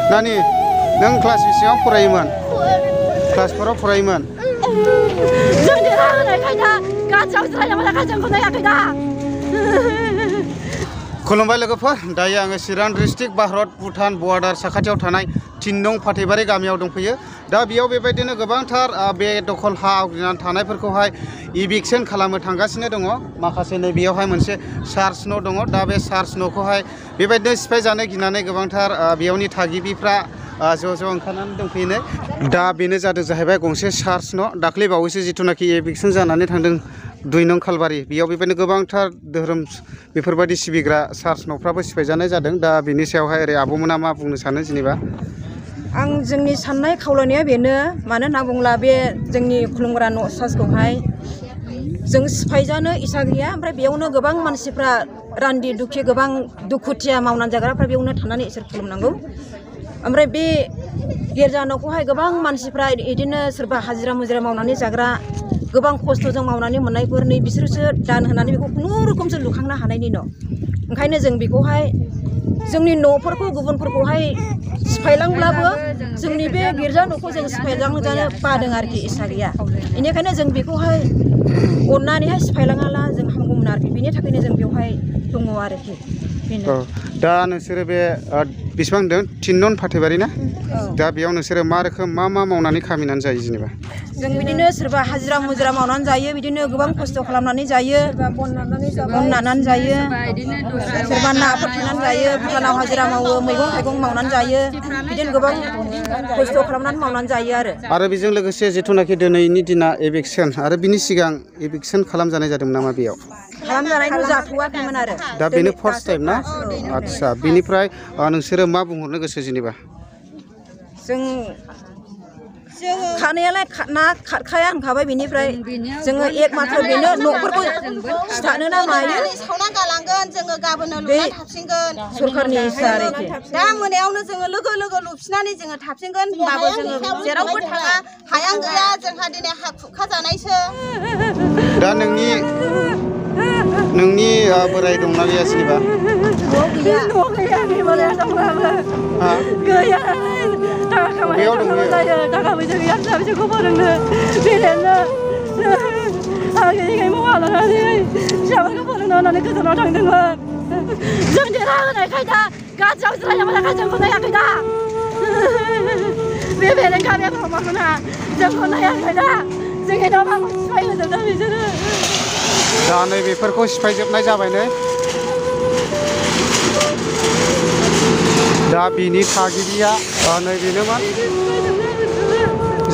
Nani, neng kelas beseबां फरायोमोन? Kelas berapa फरायोमोन? जोंनि रायलायनायखायनो गाज्रियाव जिरायनानै गाज्रिखौ नायाखै दा। खुलुमबाय लोगोफोर, दायो आङो चिरां डिस्ट्रिक्ट भारत भुटान बर्डार साखाथियाव थानाय 3 नं फाथैबारि गामियाव दंफैयो। दा बेयाव बेबायदिनो गोबांथार बे दखल हा आवग्रिनानै थानायफोरखौहाय इभिक्सन खालामनो थांगासिनो दङ। माखासे नै बेयावहाय मोनसे चार्च न' दङ। दा बे चार्च न'खौहाय बेबायदिनो सिफाय जानो गिनानै गोबांथार बेयावनि थागिबिफ्रा ज' ओंखारनानै दंफैयो। दा बेनो जादों जाहैबाय गंसे चार्च न'। दाख्लै बावैसो जिथुनाखि इभिक्सन जानानै थांदों 2 नं खालबारि, बेयाव बेबायदिनो गोबांथार धोरोम बेफोरबायदि सिबिग्रा चार्च न'फ्राबो सिफायजानाय जादों। दा बेनि सायावहाय ओरै आब'मोना मा बुंनो सानो जेनेबा? आं जोंनि साननाय खावलायनाया बेनो, मानो होनना बुङोब्ला बे जोंनि खुलुमग्रा न' चार्चखौहाय जों सिफायजानो इसा गैया। ओमफ्राय बेयावनो गोबां मानसिफ्रा रान्दि दुखि गोबां दुखुथिया मावनानै जाग्राफ्रा बेयावनो थानानै इसोर खुलुमनांगौ। ओमफ्राय बे गिर्जा न'खौहाय गोबां मानसिफ्रा इदिनो सोरबा हाजिरा मुजिरा मावनानै जाग्रा गोबां खस्थ'जों मावनानै मोननायफोरनि बिसोरसो दान होनानै बेखौ खुनुरुखुमसो लुखांनो हानायनि न'। ओंखायनो जों बेखौहाय जोंनि न'फोरखौ गुबुनफोरखौहाय सिफायलांब्लाबो जोंनि बे गिर्जा न'खौ जों सिफायलांजानो बादों आरोखि, इसा गैया। बेनिखायनो जों बेखौहाय अननानैहाय सिफायलाङाला जों हामगौमोन आरोखि। बेनि थाखायनो जों बेवहाय दङ आरोखि। दा नोंसोरो बे बेसेबां होनदों 3 नं फाथैबारि ना? दा बेयाव नोंसोरो मा रोखोम मा मावनानै खामिनानै जायो जेनेबा? जों बिदिनो सोरबा हाजिरा मुजिरा मावनानै जायो, बिदिनो गोबां खस्थ' खालामनानै जायो, बन नानानै जायो, सोरबा नाफोर थेनानै जायो, भुटानाव हाजिरा मावो, मैगं थाइगं मावनानै जायो, बिदिनो गोबां खस्थ' खालामनानै मावनानै जायो आरो बेजों लोगोसे जिथुनाखि दिनैनि दिना इभिक्सन आरो बिनि सिगां इभिक्सन खालामजानाय जादोंमोन नामा बेयाव? खालामजानायखौ जाथ'वाखैमोन आरो दा बेनो फार्स्ट टाइम ना? आदसा, बिनिफ्राय नोंसोरो मा बुंहरनो गोसो जेनेबा? जों खानायालाय खारखाया होनखाबाय, बेनिफ्राय जोङो एक माथ्र बेनो न'फोरखौ सिथानो ना मायो सावना गालांगोन, जोङो गाबोन लुनानै थाफिनगोन। सरखारनि इसा आरोखि। दा मोनायावनो जोङो लोगो लुफिननानै जोङो थाफिनगोन। होनबाबो जोङो जेरावबो थाङा, हायां गैया, जोंहा दिनै हा खुरखा जानायसो। दा नोंनि बोराय दंना गैया जेनेबा? गैया, बोराया दंब्लाबो गैया। थाखा खामायनो जायो, थाखा फैसा गैया, फिसा फिसौखौ फोरोंनो फेदेरनो आगैखाय मावा लानानै फिसाफोरखौ फोरोंनो होननानै गोजानाव थांदोंमोन। जों देरहा होनायखाय दा गाज्रियाव जिरायनानै गाज्रिखौ नायाखै दा। बे बेरेंगा बे ब्रह्मफोरा जोंखौ नायाखै दा। जोंनि न' बांखौ सिफायहोजोबदों बिसोरो। दा नै बेफोरखौ सिफायजोबनाय जाबाय नै। दा बिनि थागिबिया नै बेनोमोन,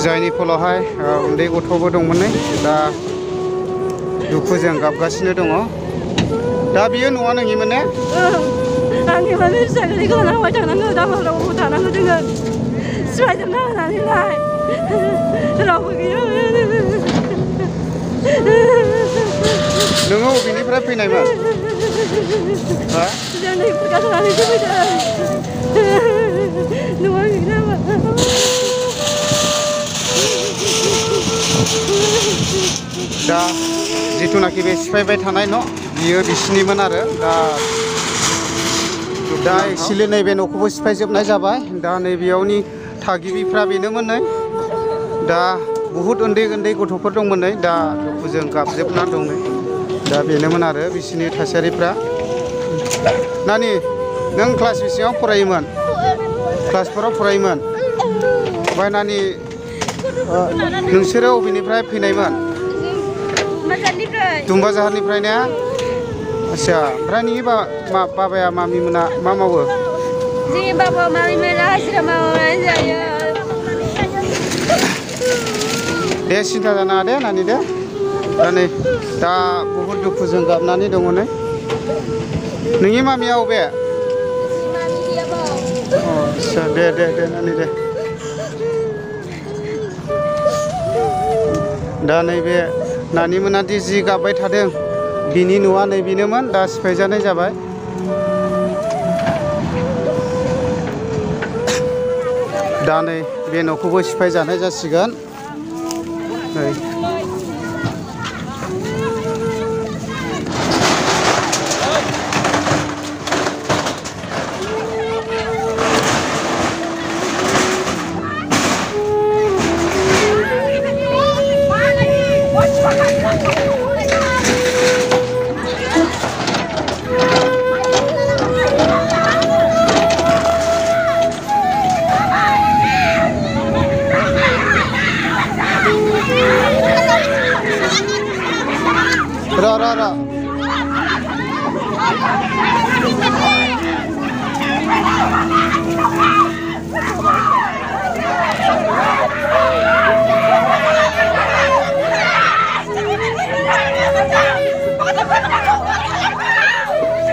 जायनि फलावहाय उन्दै गथ'बो दंमोन नै। दा दुखुजों गाबगासिनो दङ। दा बियो न'आ नोंनिमोन ने? आंनिमोन, फिसाजोनिखौ लांबाय थानांगौ, दामाराव थानांगौ जोङो। सिफायजोबना होनानैलाय रावबो गैया। नोङो बबेनिफ्राय फैनायमोन? जों नै फुरगासेरानिसो फैदों। न'आ गैला। दा जिथुनाखि बे सिफायबाय थानाय न', बियो बिसिनिमोन आरो। दा एक्सुवेलि नैबे न'खौबो सिफायजोबनाय जाबाय। दा नैबेयावनि थागिबिफ्रा बेनोमोन नै। दा बुहुद उन्दै गथ'फोर दंमोन नै। दा दुखुजों गाबजोबना दं नै। दा बेनोमोन आरो बिसिनि थासारिफ्रा। नानि, नों क्लास बेसेबां फरायोमोन? क्लास 4आव फरायोमोन। ओमफ्राय नानि, नोंसोरो बबेनिफ्राय फैनायमोन? दुम्बाजाहारनिफ्राय ने? आदसा, ओमफ्राय नोंनि बाबाया मामिमोना मा मावो? जोंनि बाबा मामिमोना हाजिरा मावनानै जायो। दे सिन्था जानाङा दे नानि दे। दा नै दा बुहुद दुखुजों गाबनानै दङ नै। नोंनि मामिया अबे? आदसा, दे नानि दे। दा नैबे नानिमोना दि जि गाबबाय थादों, बिनि न'आ नैबेनोमोन। दा सिफायजानाय जाबाय। दा नै बे न'खौबो सिफायजानाय जासिगोन नै। ra.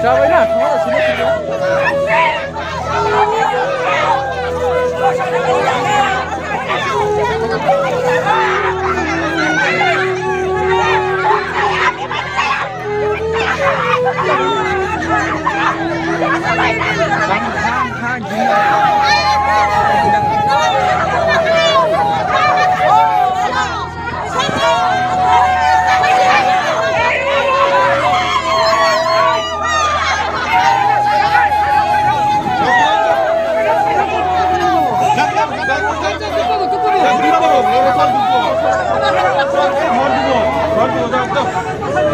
Siapa ini? Kamu sini.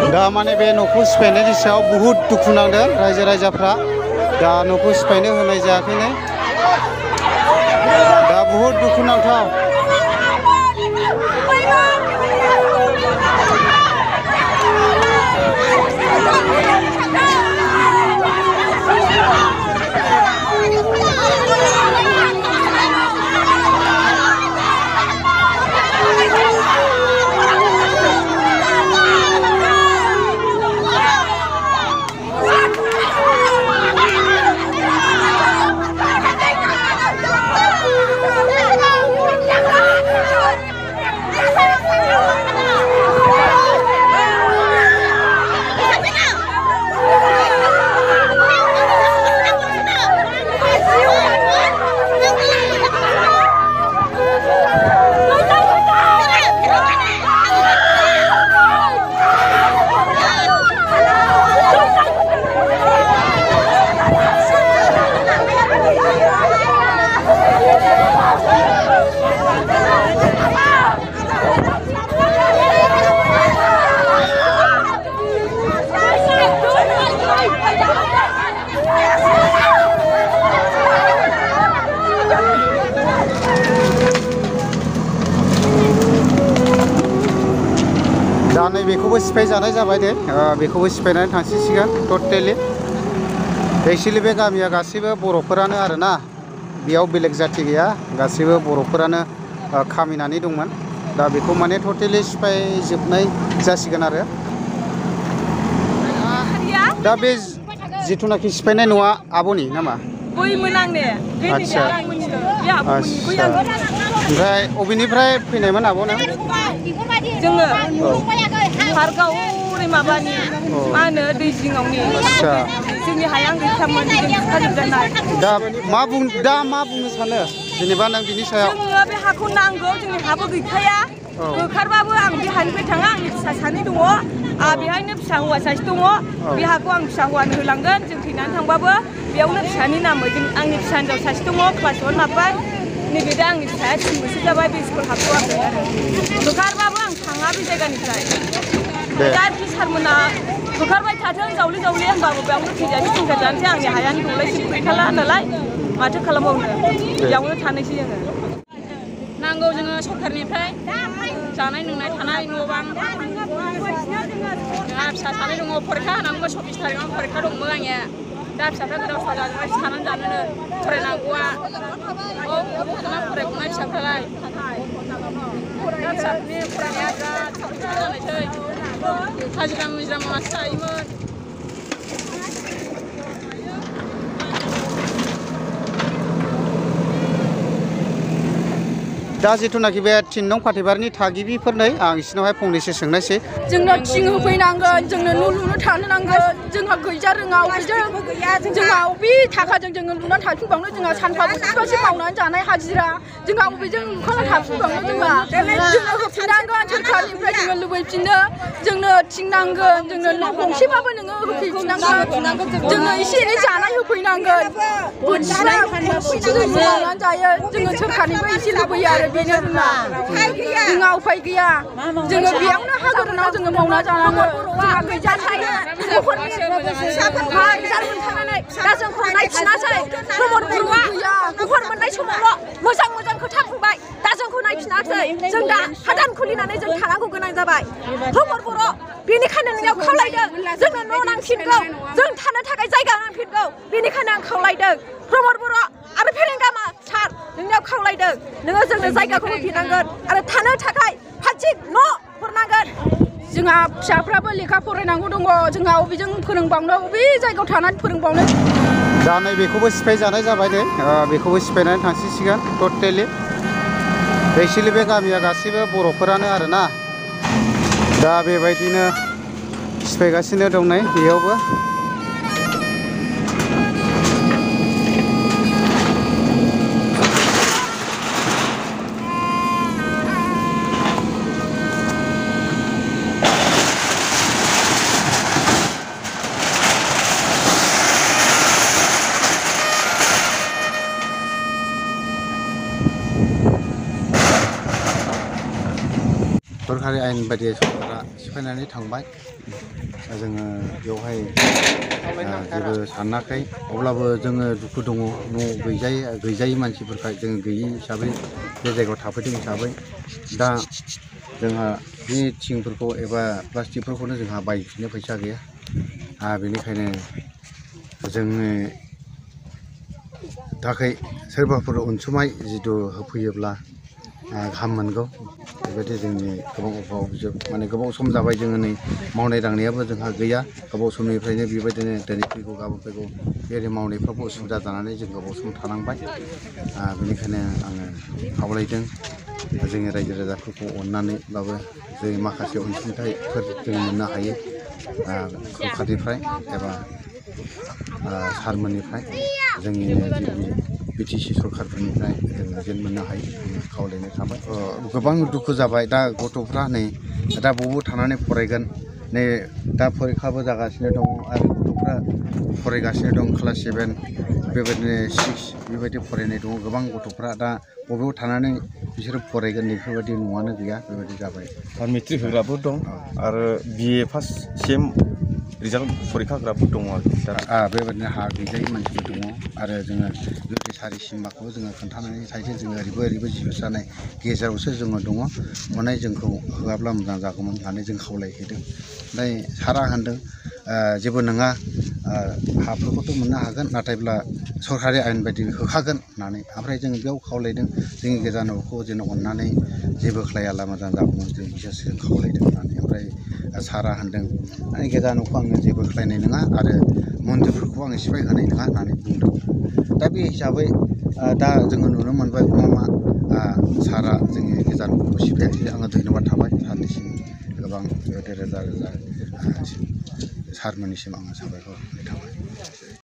दा माने बे न'खौ सिफायनायनि सायाव बुहुद दुखु नांदों रायजो राजाफ्रा दा न'खौ सिफायनो होनाय जायाखैनो दा बुहुद दुखु नांथाव जानाय बेखौबो सिफाय जानाय जाबाय दे बेखौबो सिफायनानै थांसिगोन टटेलि एक्चुअली बे गामिया गासैबो बर'फोरानो आरोना बेयाव बेलेग जाति गैया गासैबो बर'फोरानो खामिनानै दंमोन दा बेखौ माने टटेलि सिफायजोबनाय जासिगोन आरो दा बे जिथुनाखि सिफायनाय न'आ आब'नि नामा बैमोन आंने आच्छा ओमफ्राय अबेनिफ्राय फैनायमोन आब' नों जोङो पार्कआव ओरै माबानि मा होनो दै जिङावनि जोंनि हाया गैथामोन बुखाजोबजानाय दा मा बुंनो सानो जेनेबा नों बिनि सायाव जोङो बे हाखौ नांगौ जोंनि हाबो गैखाया होखारबाबो आं बे हानिफ्राय थाङा आंनि फिसा सानै दङ बेहायनो फिसा हौवा सासे दङ बे हाखौ आं फिसा हौवानो होलांगोन जों थैनानै थांबाबो बेयावनो फिसानि नामै आंनि फिसा हिन्जाव सासे दङ क्लास 1 हाबबाय नैबे दा आंनि फिसाया 3 बोसोर जाबाय बे स्कुल हाबथ'वाखै आरो होखारबाबो आं थाङा बे जायगानिफ्राय दा सारमोना होखारबाय थाथों जावले जावले होनबाबो बेयावनो थैजानो संसार जानोसै आंनि हायानो दौलायसो गैखाला नालाय माथो खालामबावनो बेयावनो थानोसै जोङो नांगौ जोङो सरखारनिफ्राय जानाय लोंनाय थानाय न' बां जोंहा फिसा सानै दङ फरिखा होनांगौ 24 थारिखआव फरिखा दंमोन आंनिया दा फिसाफ्रा गोदाव सोराव जाजोब्बाय थानानै जानोनो फरायनांगौआ फरायगौनाय फिसाफ्रालाय दा फिसाफोरनि फरायनाया बिराद थाबथा जानायसै हाजिरा मुजिरा मावनासो जायोमोन दा जिथुनाखि बे 3 नं फाथैबारिनि थागिबिफोरनो आं बिसिनावहाय फंनैसो सोंनायसै जोंनो थिं होफैनांगोन जोंनो न' लुनो थानो नांगोन जोंहा गैजा रोङा जोंहा बे थाखाजों जोङो लुनानै थाफिनबावनो जोंहा सानफा बोथिबासो मावनानै जानाय हाजिरा जोंहा बबेजों लुखांनानै थाफिनबावनो जोंनो होफिननांगोन सोरखारनिफ्राय जोङो लुबैफिनो जोंनो थिं नांगोन जोंनो न' गंसेबाबो नोङो होफैफिननांगोन जोंनो एसे एनै जानाय होफैनांगोन बोथिया मावनानै जायो जोङो सोरखारनिफ्राय एसे लुबैयो आरो बेनो जोंहा उफाय गैया जोङो बेयावनो हा गोरानाव जोङो मावना जानांगौ जोंहा गैजाथाय न'खरनि फिसाफोरखौ रिजाल्ट मोनखांनानै दा जोंखौ नायफिनासै प्रमद बर'आ न'खर मोननाय समावल' मोजां मोजां खोथा बुंबाय दा जोंखौ नायफिनासै जों दा हादान खुलिनानै जों थानांगौ गोनां जाबाय प्रमद बर' बेनिखायनो नोंनियाव खावलायदों जोंनो न' नांफिनगौ जों थानो थाखाय जायगा नांफिनगौ बेनिखायनो आं खावलायदों प्रमद बर' आरो फेरेंगामा सार नोंनियाव खावलायदों नोङो जोंनो जायगाखौ होफिननांगोन आरो थानो थाखाय फारसे न' हरनांगोन जोंहा फिसाफ्राबो लेखा फरायनांगौ दङ जोंहा अबेजों फोरोंबावनो अबे जायगायाव थानानै फोरोंबावनो दा नै बेखौबो सिफायजानाय जाबाय दे बेखौबो सिफायनानै थांसिगोन टटेलि एक्सुवेलि बे गामिया गासैबो बर'फोरानो आरोना दा बेबायदिनो सिफायगासिनो दं नै बेयावबो सरकारि आयेन बायदियै सरकारा सिफायनानै थांबाय जोङो बेवहाय जेबो सानाखै अब्लाबो जोङो दुखु दङ न' गैजायै मानसिफोरखाय जों गैयि हिसाबै बे जायगायाव थाफैदों हिसाबै दा जोंहा बे थिंफोरखौ एबा प्लास्टिकफोरखौनो जोंहा बायफिननो फैसा गैया बेनिखायनो जोंनि थाखाय सोरबाफोर अनसुंथाइ जिथु होफैयोब्ला गाहाम मोनगौ बेबायदि जोंनि गोबां माने गोबाव सम जाबाय जोङो नै मावनाय दांनायाबो जोंहा गैया गोबाव समनिफ्रायनो बेबायदिनो दिनै फैगौ गाबोन फैगौ बेबायदि मावनायफ्रावबो उसुबिदा जानानै जों गोबाव सम थानांबाय बेनिखायनो आङो खावलायदों जोंनि रायजो राजाफोरखौ अननानैब्लाबो जों माखासे अनसुंथाइफोर जों मोननो हायो सरकारनिफ्राय एबा सारमोननिफ्राय जोंनि BTC सरकारफोरनिफ्राय जों जेन मोननो हायो खावलायनाय थाबाय गोबां दुखु जाबाय दा गथ'फ्रा नै दा बबाव थानानै फरायगोन नै दा फरिखाबो जागासिनो दङ आरो गथ'फ्रा फरायगासिनो दं क्लास 7 बेबायदिनो 6 बेबायदि फरायनाय दङ गोबां गथ'फ्रा दा बबेयाव थानानै बिसोरो फरायगोन बेफोरबायदि न'आनो गैया बेबायदि जाबाय आरो मेट्रिक होग्राबो दं आरो BA फार्स्ट सेम रिजाल्ट फरिखा होग्राफोर दङ आरो बेबायदिनो हा गैजायै मानसिफोर दङ आरो जोङो सारि सिमाखौ जोङो खोन्थानानै साइडजों जोङो ओरैबो जिबो जानाय गेजेरावसो जोङो दङ माने जोंखौ होआब्ला मोजां जागौमोन होननानै जों खावलायहैदों ओमफ्राय सारा होनदों जेबो नङा हाफोरखौथ' मोननो हागोन नाथायब्ला सरकारि आयेन बायदि होखागोन होननानै ओमफ्राय जों बेयाव खावलायदों जोंनि गोजा न'खौ जेन अननानै जेबो खालायाला मोजां जागौमोन जों बिसोरसो खावलायदों होननानै ओमफ्राय सारा होनदों आंनि गोजा न'खौ आङो जेबो खालायनाय नङा आरो मन्दिरफोरखौ आङो सिफाय होनाय नङा होननानै बुंदों दा बे हिसाबै दा जोङो नुनो मोनबाय मा सारा जोंनि गोजा न'खौ सिफायाखै आङो धन्यबाद थाबाय सारनिसिम गोबां रोजा रोजा सारमोननिसिम आङो साबायखर होनाय थाबाय